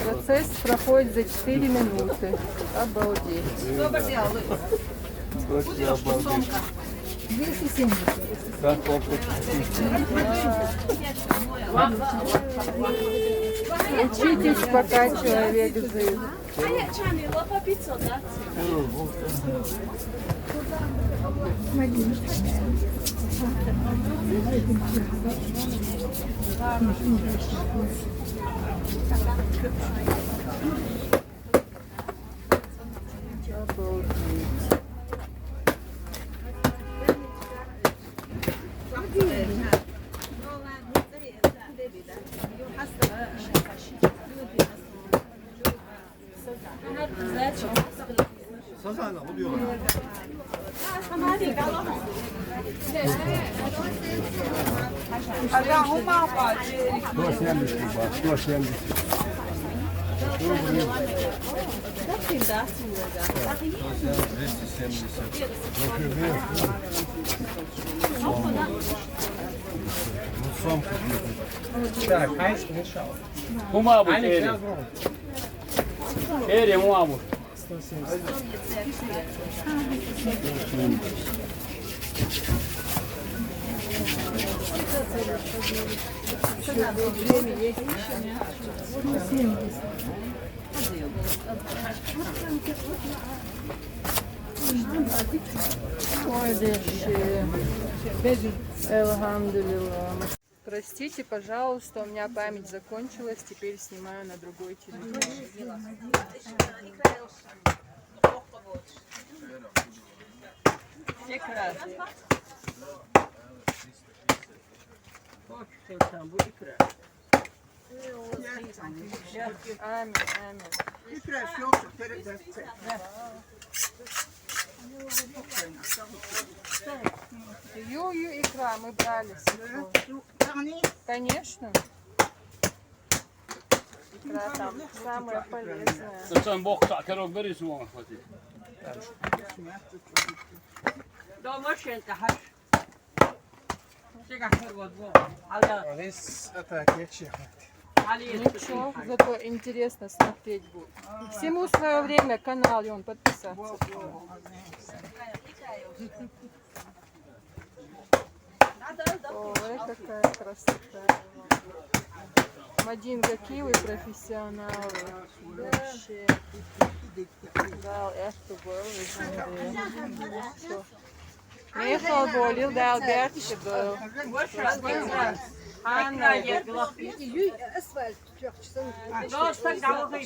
Процесс проходит за 4 минуты. Обалдеть. 270. Учитесь, пока человек жив. Sazan o diyorlar. Cum a avut ele? Ele, um avut. Ой, дешевле. Элхамдулилlah. Простите, пожалуйста, у меня память закончилась, теперь снимаю на другой телефон. Амин, амин. Ю-ю икра, мы брали. Конечно. Икра там самая полезная. Sen boksa kan du börja så många tid. Då måste jag inte ha. Det kan vara bra. Ничего, зато интересно смотреть будет. Всему свое время, канал, и он подписаться. Ой, какая красота. Мадин, какие вы профессионалы. Вообще. Да, это было. Михаил болел, да, Альбертович был. Anna yapılan. Asfalt tutuyor. Dosta kavga.